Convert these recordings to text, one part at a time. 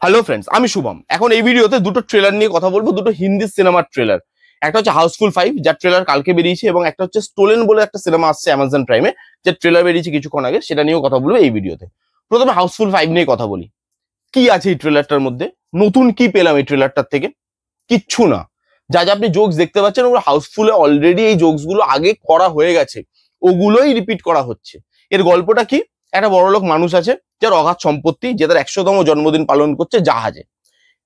Hello friends, আমি শুভম। এখন এই ভিডিওতে দুটো ট্রেলার নিয়ে কথা বলবো, দুটো হিন্দি সিনেমার ট্রেলার। একটা হচ্ছে হাউসফুল 5, যার ট্রেলার কালকে বেরিয়েছে, এবং একটা হচ্ছে স্টোলেন বলে একটা সিনেমা আসছে অ্যামাজন প্রাইমে, যার ট্রেলার বেরিয়েছে কিছুক্ষণ আগে। সেটা নিয়েও কথা বলবো এই ভিডিওতে। প্রথমে হাউসফুল 5 নিয়ে কথা বলি। কি আছে এই ট্রেলারটার মধ্যে? নতুন কি পেলাম এই ট্রেলারটার থেকে? কিচ্ছু না। যা যা আপনি জোকস দেখতে পাচ্ছেন ওগুলো হাউসফুলে অলরেডি এই জোকস গুলো আগে করা হয়ে গেছে, ওগুলোই রিপিট করা হচ্ছে। এর গল্পটা কি? একটা বড়লোক মানুষ আছে যার অগাধ সম্পত্তি, যে তার 100তম জন্মদিন পালন করছে জাহাজে।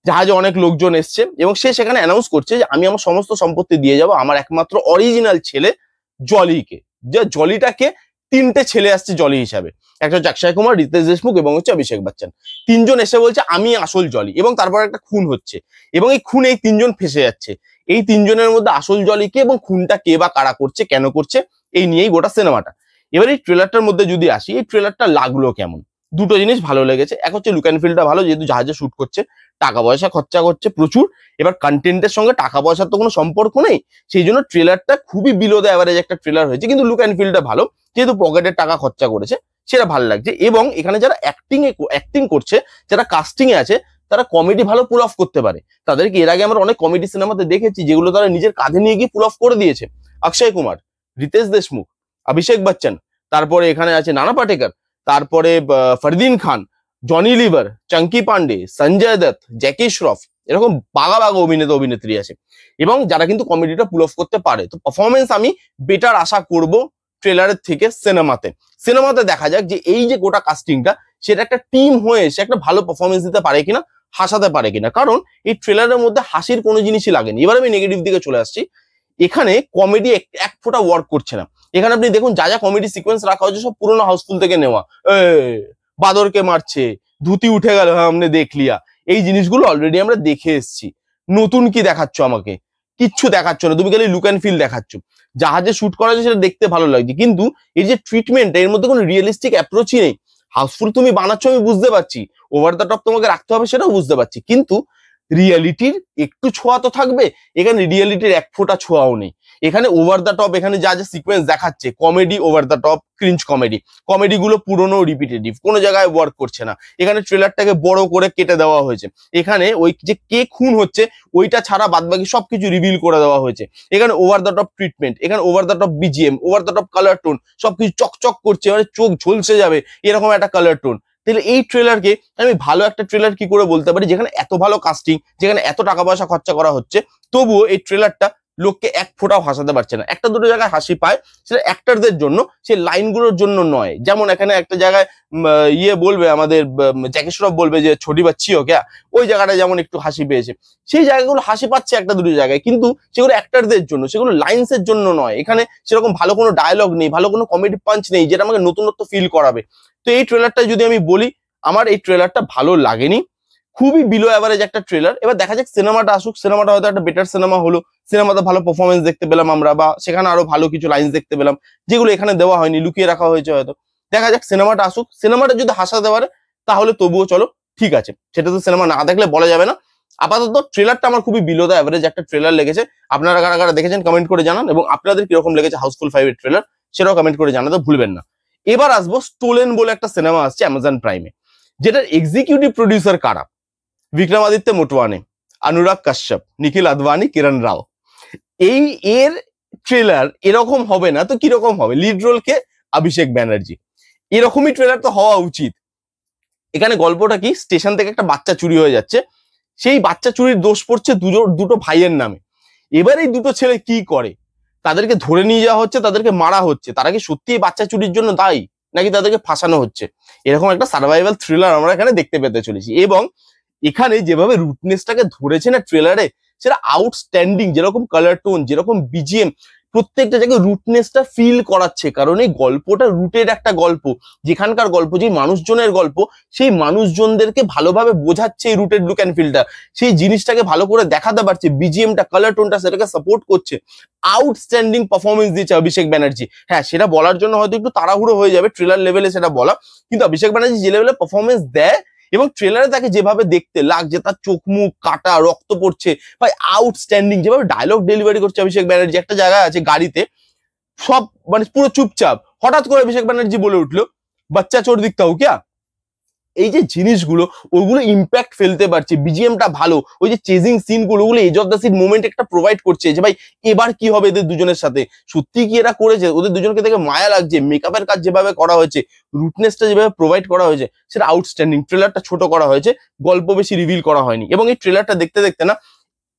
জাহাজে অনেক লোকজন এসছে এবং সে সেখানে অ্যানাউন্স করছে যে আমি আমার সমস্ত সম্পত্তি দিয়ে যাব আমার একমাত্র অরিজিনাল ছেলে জলিকে। যে জলিটাকে, তিনটে ছেলে আসছে জলি হিসাবে, একটা হচ্ছে অক্ষয় কুমার, রিতেশ দেশমুখ এবং হচ্ছে অভিষেক বচ্চন। তিনজন এসে বলছে আমি আসল জলি, এবং তারপর একটা খুন হচ্ছে এবং এই খুনে এই তিনজন ফেসে যাচ্ছে। এই তিনজনের মধ্যে আসল জলি কে এবং খুনটা কে বা কারা করছে, কেন করছে, এই নিয়েই গোটা সিনেমাটা। এবার এই ট্রেলারটার মধ্যে যদি আসি, এই ট্রেলারটা লাগলো কেমন? দুটো জিনিস ভালো লেগেছে। এক হচ্ছে লুক অ্যান্ড ফিলটা ভালো, যেহেতু জাহাজে শুট করছে, টাকা পয়সা খরচা করছে প্রচুর। এবার কন্টেন্টের সঙ্গে টাকা পয়সার তো কোনো সম্পর্ক নেই, সেই জন্য ট্রেলারটা খুবই বিলো দ্য অ্যাভারেজ একটা ট্রেলার হয়েছে, কিন্তু লুক অ্যান্ড ফিলটা ভালো, যেহেতু পকেটের টাকা খরচা করেছে সেটা ভালো লাগছে। এবং এখানে যারা অ্যাক্টিং করছে, যারা কাস্টিং এ আছে, তারা কমেডি ভালো পুল অফ করতে পারে। তাদেরকে এর আগে আমরা অনেক কমেডি সিনেমাতে দেখেছি যেগুলো তারা নিজের কাঁধে নিয়ে গিয়ে পুল অফ করে দিয়েছে। অক্ষয় কুমার, রিতেশ দেশমুখ, অভিষেক বচ্চন, তারপরে এখানে আছে নানা পাটেকর, তারপরে ফরদিন খান, জনি লিভার, চাঙ্কি পান্ডে, সঞ্জয় দত্ত, জ্যাকি শ্রফ, এরকম বাঘা বাঘা অভিনেতা অভিনেত্রী আছে এবং যারা কিন্তু কমেডিটা পুল অফ করতে পারে। তো পারফরমেন্স আমি বেটার আশা করব ট্রেলারের থেকে সিনেমাতে। সিনেমাতে দেখা যাক যে এই যে গোটা কাস্টিংটা, সেটা একটা টিম হয়ে এসে একটা ভালো পারফরমেন্স দিতে পারে কিনা, হাসাতে পারে কিনা। কারণ এই ট্রেলারের মধ্যে হাসির কোনো জিনিসই লাগেনি। এবার আমি নেগেটিভ দিকে চলে আসছি। এখানে কমেডি এক ফোঁটা ওয়ার্ক করছে না। এখানে আপনি দেখুন যা যা কমেডি সিকোয়েন্স রাখা হয়েছে সব পুরোনো হাউসফুল থেকে নেওয়া। বাদরকে মারছে, ধুতি উঠে গেল, হ্যাঁ আমনে দেখ লিয়া, এই জিনিসগুলো অলরেডি আমরা দেখে এসেছি। নতুন কি দেখাচ্ছ আমাকে? কিচ্ছু দেখাচ্ছ না, তুমি খালি লুক অ্যান্ড ফিল দেখাচ্ছ। জাহাজে শুট করা হয়েছে সেটা দেখতে ভালো লাগছে, কিন্তু এই যে ট্রিটমেন্ট, এর মধ্যে কোনো রিয়েলিস্টিক অ্যাপ্রোচই নেই। হাউসফুল তুমি বানাচ্ছ আমি বুঝতে পারছি, ওভার দ্য টপ তোমাকে রাখতে হবে সেটাও বুঝতে পারছি, কিন্তু রিয়েলিটির একটু ছোঁয়া তো থাকবে। এখানে রিয়েলিটির এক ফোঁটা ছোঁয়াও নেই। এখানে ওভার দ্য টপ, এখানে যা যা সিকোয়েন্স দেখাচ্ছে comedy, over the top cringe comedy, কমেডিগুলো পুরনো রিপিটেটিভ, কোনো জায়গায় ওয়ার্ক করছে না। এখানে ট্রেলারটাকে বড় করে কেটে দেওয়া হয়েছে। এখানে ওই যে কে খুন হচ্ছে ওইটা ছাড়া বাদবাকি সবকিছু রিভিল করে দেওয়া হয়েছে। এখানে ওভার দ্য টপ ট্রিটমেন্ট, এখানে over the top BGM, over the top colour tone, সবকিছু চকচক করছে, মানে চোখ ঝলসে যাবে এরকম একটা কালার টোন। তাহলে এই ট্রেলারকে আমি ভালো একটা ট্রেলার কি করে বলতে পারি, যেখানে এত ভালো কাস্টিং, যেখানে এত টাকা পয়সা খরচা করা হচ্ছে, তবুও এই ট্রেলারটা লোককে এক ফোঁটাও হাসাতে পারছে না। একটা দুটো জায়গায় হাসি পায়, সেটা অ্যাক্টরদের জন্য, সে লাইনগুলোর জন্য নয়। যেমন এখানে একটা জায়গায় ইয়ে বলবে, আমাদের জ্যাকি শ্রফ বলবে যে ছোটি বাচ্চি হো ক্যা, ওই জায়গাটা যেমন একটু হাসি পেয়েছে। সেই জায়গাগুলো হাসি পাচ্ছে একটা দুটো জায়গায়, কিন্তু সেগুলো অ্যাক্টরদের জন্য, সেগুলো লাইন্সের জন্য নয়। এখানে সেরকম ভালো কোনো ডায়লগ নেই, ভালো কোনো কমেডি পাঞ্চ নেই যেটা আমাকে নতুনত্ব ফিল করাবে। তো এই ট্রেলারটা যদি আমি বলি, আমার এই ট্রেলারটা ভালো লাগেনি, খুবই বিলো অ্যাভারেজ একটা ট্রেলার। এবার দেখা যাক সিনেমাটা আসুক, সিনেমাটা হয়তো একটা বেটার সিনেমা হলো, সিনেমাতে ভালো পারফরমেন্স দেখতে পেলাম আমরা, বা সেখানে আরো ভালো কিছু লাইন্স দেখতে পেলাম যেগুলো এখানে দেওয়া হয়নি, লুকিয়ে রাখা হয়েছে হয়তো। দেখা যাক সিনেমাটা আসুক, সিনেমাটা যদি হাসাতে পারে তাহলে তবুও চলো, ঠিক আছে। সেটা তো সিনেমা না দেখলে বলা যাবে না। আপাতত ট্রেলারটা আমার খুবই বিলো দ্য অ্যাভারেজ একটা ট্রেলার লেগেছে। আপনারা কারা কারা দেখেছেন কমেন্ট করে জানান, এবং আপনাদের কিরকম লেগেছে হাউসফুল 5 এর ট্রেলার সেটাও কমেন্ট করে জানাতে ভুলবেন না। এবার আসবো স্টোলেন বলে একটা সিনেমা আসছে অ্যামাজন প্রাইমে, যেটার এক্সিকিউটিভ প্রডিউসার কারা? বিক্রমাদিত্য মোটওয়ানে, অনুরাগ কাশ্যপ, নিখিল আদবানি, কিরণ রাও। এই এর ট্রেলার এরকম হবে না তো কিরকম হবে? লিড রোল কে? অভিষেক ব্যানার্জি। এরকমই ট্রেলার তো হওয়া উচিত। এখানে গল্পটা কি? স্টেশন থেকে একটা বাচ্চা চুরি হয়ে যাচ্ছে, সেই বাচ্চা চুরির দোষ পড়ছে দুটো ভাইয়ের নামে। এবার এই দুটো ছেলে কি করে? তাদেরকে ধরে নিয়ে যাওয়া হচ্ছে, তাদেরকে মারা হচ্ছে। তারা কি সত্যি বাচ্চা চুরির জন্য দায়ী, নাকি তাদেরকে ফাঁসানো হচ্ছে? এরকম একটা সার্ভাইভাল থ্রিলার আমরা এখানে দেখতে পেতে চলেছি। এবং এখানে যেভাবে রুটনেসটাকে ধরেছে না ট্রেলারে, সেটা আউটস্ট্যান্ডিং। যেরকম কালার টোন, যেরকম বিজিএম, প্রত্যেকটা জায়গায় রুটনেসটা ফিল করাচ্ছে। কারণ এই গল্পটা রুটের একটা গল্প, যেখানকার গল্প, যে মানুষজনের গল্প, সেই মানুষজনদেরকে ভালোভাবে বোঝাচ্ছে এই রুটেড লুক অ্যান্ড ফিলটা, সেই জিনিসটাকে ভালো করে দেখাতে পারছে। বিজিএমটা, কালার টোনটা সেটাকে সাপোর্ট করছে। আউটস্ট্যান্ডিং পারফরমেন্স দিচ্ছে অভিষেক ব্যানার্জি। হ্যাঁ, সেটা বলার জন্য হয়তো একটু তাড়াহুড়ো হয়ে যাবে ট্রেলার লেভেলে সেটা বলা, কিন্তু অভিষেক ব্যানার্জি যে লেভেলে পারফরমেন্স দেয় এবং ট্রেলারে তাকে যেভাবে দেখতে লাগছে, তার চোখ মুখ কাটা, রক্ত পড়ছে, ভাই আউটস্ট্যান্ডিং। যেভাবে ডায়লগ ডেলিভারি করছে অভিষেক ব্যানার্জি, একটা জায়গায় আছে গাড়িতে, সব মানে পুরো চুপচাপ, হঠাৎ করে অভিষেক ব্যানার্জি বলে উঠলো, বাচ্চা চোর দিখতা হু ক্যা? এই যে জিনিসগুলো ওইগুলো ইম্প্যাক্ট ফেলতে পারছে, বিজিএমটা ভালো, ওই যে চেজিং সিনগুলো ওগুলো edge of the scene moment একটা প্রোভাইড করছে যে ভাই এবার কি হবে এদের দুজনের সাথে, সত্যি কি এরা করেছে, ওদের দুজনকে দেখে মায়া লাগছে, মেকআপের কাজ যেভাবে করা হয়েছে, রুটনেসটা যেভাবে প্রোভাইড করা হয়েছে সেটা আউটস্ট্যান্ডিং। ট্রেলারটা ছোট করা হয়েছে, গল্প বেশি রিভিল করা হয়নি, এবং এই ট্রেলারটা দেখতে দেখতে না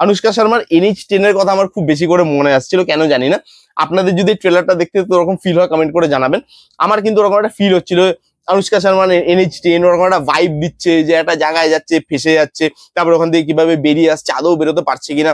অনুষ্কা শর্মার NH10 এর কথা আমার খুব বেশি করে মনে আসছিল, কেন জানি না। আপনাদের যদি ট্রেলারটা দেখতে তো ওরকম ফিল হয় কমেন্ট করে জানাবেন। আমার কিন্তু ওরকম একটা ফিল হচ্ছিল, অনুষ্কা শর্মার NH10 ওরকম একটা ভাইব দিচ্ছে যে একটা জায়গায় যাচ্ছে, ফেসে যাচ্ছে, তারপর ওখান থেকে কিভাবে বেরিয়ে আসছে, আদৌ বেরোতে পারছে কিনা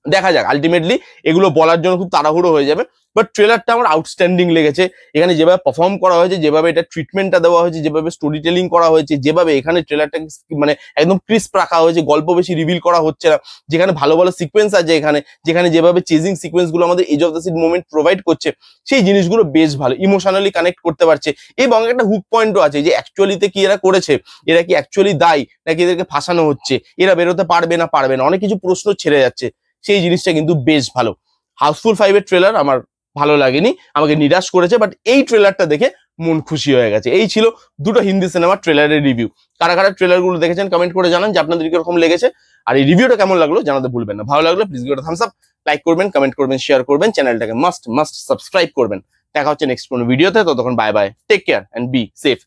দেখা যাক। আলটিমেটলি এগুলো বলার জন্য খুব তাড়াহুড়ো হয়ে যাবে, বাট ট্রেলারটা আমার আউটস্ট্যান্ডিং লেগেছে। এখানে যেভাবে পারফর্ম করা হয়েছে, যেভাবে এটা ট্রিটমেন্টটা দেওয়া হয়েছে, যেভাবে স্টোরি টেলিং করা হয়েছে, যেভাবে এখানে ট্রেলারটাকে মানে একদম ক্রিস্প রাখা হয়েছে, গল্প বেশি রিভিল করা হচ্ছে না, যেখানে ভালো ভালো সিকোয়েন্স আছে এখানে, যেখানে যেভাবে চেজিং সিকোয়েন্স গুলো আমাদের edge of the scene moment provide করছে, সেই জিনিসগুলো বেশ ভালো, ইমোশনালি কানেক্ট করতে পারছে। এবং একটা হুক পয়েন্টও আছে যে অ্যাকচুয়ালিতে কি এরা করেছে, এরা কি অ্যাকচুয়ালি দায়ী নাকি এদেরকে ফাঁসানো হচ্ছে, এরা বেরোতে পারবে না পারবে না, অনেক কিছু প্রশ্ন ছেড়ে যাচ্ছে, সেই জিনিসটা কিন্তু বেশ ভালো। হাউসফুল 5 এর ট্রেলার আমার ভালো লাগেনি, আমাকে নিরাশ করেছে, বাট এই ট্রেলারটা দেখে মন খুশি হয়ে গেছে। এই ছিল দুটো হিন্দি সিনেমার ট্রেলারের রিভিউ। কারা কারা ট্রেলার গুলো দেখেছেন কমেন্ট করে জানান যে আপনাদের কিরকম লেগেছে, আর এই রিভিউটা কেমন লাগলো জানাতে ভুলবেন না। ভালো লাগলে প্লিজ গিয়ে থামস আপ, লাইক করবেন, কমেন্ট করবেন, শেয়ার করবেন, চ্যানেলটাকে মাস্ট সাবস্ক্রাইব করবেন। দেখা হচ্ছে নেক্সট কোনো ভিডিওতে, ততক্ষণ bye bye, take care and be safe.